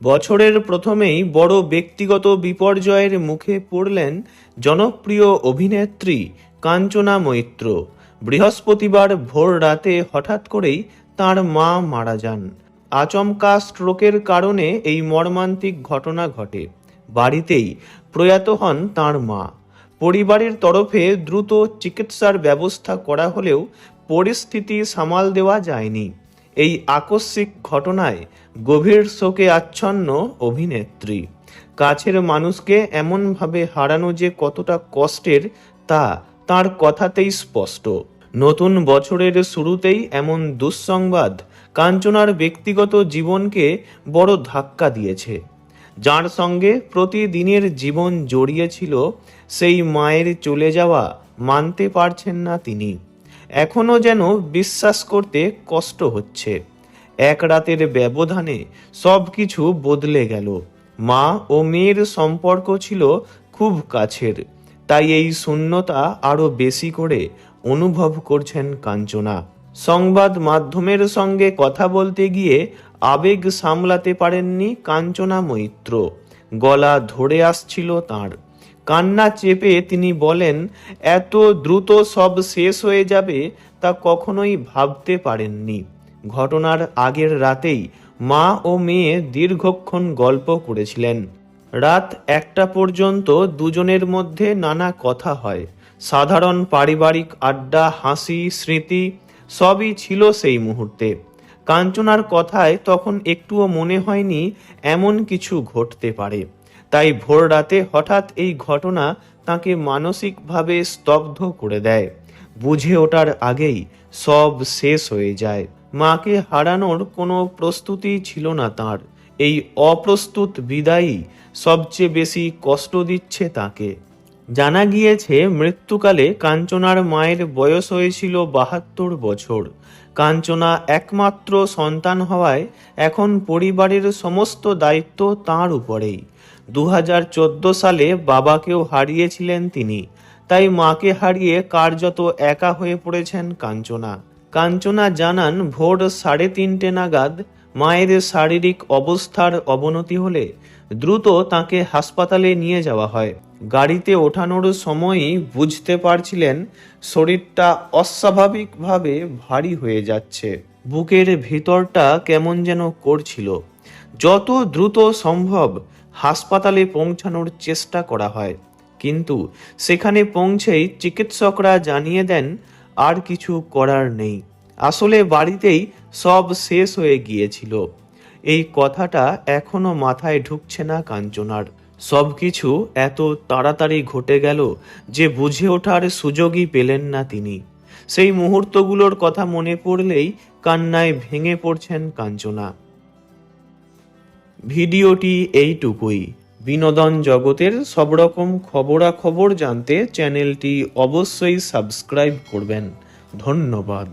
বছরের প্রথমেই বড় ব্যক্তিগত বিপর্যয়ের মুখে পড়লেন জনপ্রিয় অভিনেত্রী কাঞ্চনা মৈত্র। বৃহস্পতিবার ভোর রাতে হঠাৎ করেই তাঁর মা মারা যান। আচমকা স্ট্রোকের কারণে এই মর্মান্তিক ঘটনা ঘটে। বাড়িতেই প্রয়াত হন তাঁর মা। পরিবারের তরফে দ্রুত চিকিৎসার ব্যবস্থা করা হলেও পরিস্থিতি সামাল দেওয়া যায়নি। এই আকস্মিক ঘটনায় গভীর শোকে আচ্ছন্ন অভিনেত্রী। কাছের মানুষকে এমনভাবে হারানো যে কতটা কষ্টের তা তাঁর কথাতেই স্পষ্ট। নতুন বছরের শুরুতেই এমন দুঃসংবাদ কাঞ্চনার ব্যক্তিগত জীবনকে বড় ধাক্কা দিয়েছে। যার সঙ্গে প্রতিদিনের জীবন জড়িয়েছিল, সেই মায়ের চলে যাওয়া মানতে পারছেন না তিনি। এখনও যেন বিশ্বাস করতে কষ্ট হচ্ছে। এক রাতের ব্যবধানে সব কিছু বদলে গেল। মা ও মেয়ের সম্পর্ক ছিল খুব কাছের, তাই এই শূন্যতা আরও বেশি করে অনুভব করছেন কাঞ্চনা। সংবাদ মাধ্যমের সঙ্গে কথা বলতে গিয়ে আবেগ সামলাতে পারেননি কাঞ্চনা মৈত্র। গলা ধরে আসছিল তাঁর। কান্না চেপে তিনি বলেন, এত দ্রুত সব শেষ হয়ে যাবে তা কখনোই ভাবতে পারেননি। ঘটনার আগের রাতেই মা ও মেয়ে দীর্ঘক্ষণ গল্প করেছিলেন। রাত 1টা পর্যন্ত দুজনের মধ্যে নানা কথা হয়। সাধারণ পারিবারিক আড্ডা, হাসি, স্মৃতি সবই ছিল সেই মুহূর্তে। কাঞ্চনার কথায় তখন একটুও মনে হয়নি এমন কিছু ঘটতে পারে। তাই ভোর রাতে হঠাৎ এই ঘটনা তাকে মানসিকভাবে স্তব্ধ করে দেয়। বুঝে ওঠার আগেই সব শেষ হয়ে যায়। মাকে হারানোর কোনো প্রস্তুতি ছিল না তাঁর। এই অপ্রস্তুত বিদায়ই সবচেয়ে বেশি কষ্ট দিচ্ছে তাকে। জানা গিয়েছে, মৃত্যুকালে কাঞ্চনার মায়ের বয়স হয়েছিল 72 বছর। কাঞ্চনা একমাত্র সন্তান হওয়ায় এখন পরিবারের সমস্ত দায়িত্ব তাঁর উপরেই। 2014 সালে বাবাকেও হারিয়েছিলেন তিনি, তাই মাকে হারিয়ে কার্যত একা হয়ে পড়েছেন কাঞ্চনা। কাঞ্চনা জানান, ভোর 3:30 নাগাদ মায়ের শারীরিক অবস্থার অবনতি হলে দ্রুত তাকে হাসপাতালে নিয়ে যাওয়া হয়। গাড়িতে ওঠানোর সময়ই বুঝতে পারছিলেন শরীরটা অস্বাভাবিকভাবে ভারী হয়ে যাচ্ছে। বুকের ভিতরটা কেমন যেন করছিল। যত দ্রুত সম্ভব হাসপাতালে পৌঁছানোর চেষ্টা করা হয়, কিন্তু সেখানে পৌঁছেই চিকিৎসকরা জানিয়ে দেন আর কিছু করার নেই। আসলে বাড়িতেই সব শেষ হয়ে গিয়েছিল। এই কথাটা এখনো মাথায় ঢুকছে না কাঞ্চনার। সবকিছু এত তাড়াতাড়ি ঘটে গেল যে বুঝে ওঠার সুযোগই পেলেন না তিনি। সেই মুহূর্তগুলোর কথা মনে পড়লেই কান্নায় ভেঙে পড়ছেন কাঞ্চনা। ভিডিওটি এইটুকুই। বিনোদন জগতের সব রকম খবরাখবর জানতে চ্যানেলটি অবশ্যই সাবস্ক্রাইব করবেন। ধন্যবাদ।